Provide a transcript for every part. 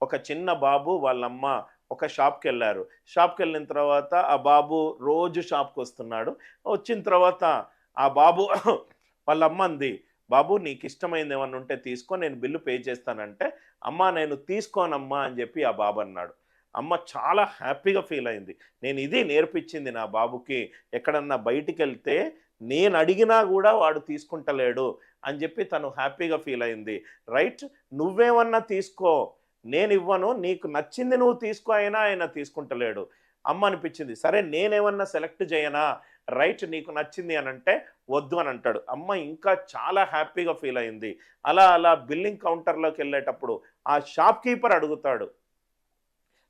ఒక చిన్న బాబు వాళ్ళమ్మ ఒక షాప్‌కెళ్లారు. షాప్‌కెళ్ళిన తర్వాత ఆ బాబు రోజు షాప్‌కొస్తున్నాడు. వచ్చిన తర్వాత ఆ బాబు వాళ్ళమ్మ అంది, "బాబు నీకిష్టమైందేమన్నా ఉంటే తీసుకో నేను బిల్లు పే చేస్తానంటే", "అమ్మా నేను తీసుకోనమ్మా" అని చెప్పి ఆ బాబు అన్నాడు. అమ్మ చాలా హ్యాపీగా ఫీల్ అయింది. నేను ఇది నేర్పించింది నా బాబుకి. ఎక్కడన్నా బయటికెళ్తే నేనడిగినా గూడా వాడు తీసుకుంటలేడు అని చెప్పి తను హ్యాపీగా ఫీల్ అయింది. రైట్? నువ్వేమన్నా తీసుకో, నేనివ్వను. నీకు నచ్చింది నువ్వు తీసుకో అయినా ఆయన తీసుకుంటలేడు. అమ్మ అనిపించింది. సరే నేనేమన్నా సెలెక్ట్ చేయనా? రైట్ నీకు నచ్చింది అనంటే, వద్దు అని అంటాడు. అమ్మ ఇంకా చాలా హ్యాపీగా ఫీల్ అయింది. అలా అలా బిల్లింగ్ కౌంటర్‌లోకెళ్ళేటప్పుడు ఆ షాప్ కీపర్ అడుగుతాడు.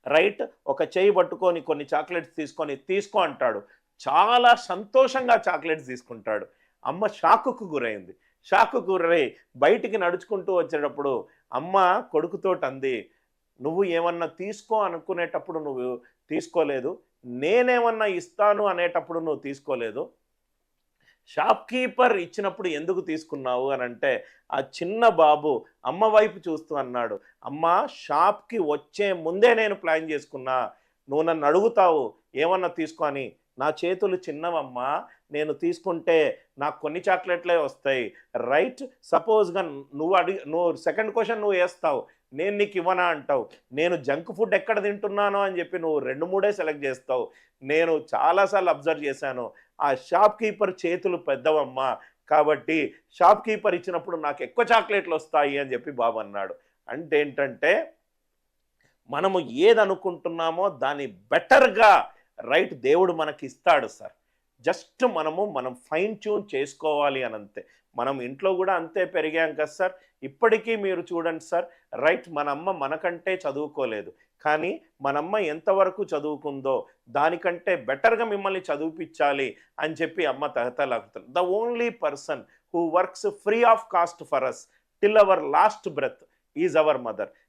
రైట్? ఒక చెయ్యి పట్టుకొని కొన్ని చాక్లెట్స్ తీసుకొని, "తీసుకో" అంటాడు. చాలా సంతోషంగా చాక్లెట్స్ తీసుకుంటాడు. అమ్మ షాకుకు గురైంది. షాకుకు గురై బయటికి నడుచుకుంటూ వచ్చేటప్పుడు అమ్మ కొడుకుతోటంది, "నువ్వు ఏమన్నా తీసుకో అనుకునేటప్పుడు నువ్వు తీసుకోలేదు. నేనేమన్నా ఇస్తాను అనేటప్పుడు నువ్వు తీసుకోలేదు. షాప్ కీపర్ ఇచ్చినప్పుడు ఎందుకు తీసుకున్నావు అనంటే, ఆ చిన్న బాబు అమ్మ వైపు చూస్తూ అన్నాడు, "అమ్మా షాప్‌కి వచ్చే ముందే నేను ప్లాన్ చేసుకున్నా. నువ్వు నన్ను అడుగుతావు ఏమన్నా తీసుకో అని. నా చేతులు చిన్నవమ్మా. నేను తీసుకుంటే నాకు కొన్ని చాక్లెట్‌లే వస్తాయి. రైట్? సపోజ్‌గా నువ్వు సెకండ్ క్వెషన్ నువ్వేస్తావు. నేను నీకివ్వనా అంటావు. నేను జంక్ ఫుడ్ ఎక్కడ తింటున్నానో అని చెప్పి నువ్వు 2, 3 సెలెక్ట్ చేస్తావు. నేను చాలా సార్లు అబ్జర్వ్ చేశాను. ఆ షాప్ కీపర్ చేతులు పెద్దవమ్మా. కాబట్టి షాప్ కీపర్ ఇచ్చినప్పుడు నాకు ఎక్కువ చాక్లెట్‌లొస్తాయి" అని చెప్పి బాబు అన్నాడు. అంటే ఏంటంటే, మనము ఏదనుకుంటున్నామో దాన్ని బెటర్‌గా రైట్ దేవుడు మనకిస్తాడు సార్. జస్ట్ మనం ఫైన్ ట్యూన్ చేసుకోవాలి అనంతే. మనం ఇంట్లో గూడా అంతే పెరిగాం కదా సార్. ఇప్పటికీ మీరు చూడండి సార్, రైట్ మనమ్మ మనకంటే చదువుకోలేదు. కానీ మనమ్మ ఎంతవరకు చదువుకుందో దానికంటే బెటర్‌గా మిమ్మల్ని చదివిపిచ్చాలి అని చెప్పి అమ్మ తహతహలాడుతుంది. The only person who works free of cost for us till our last breath is our mother.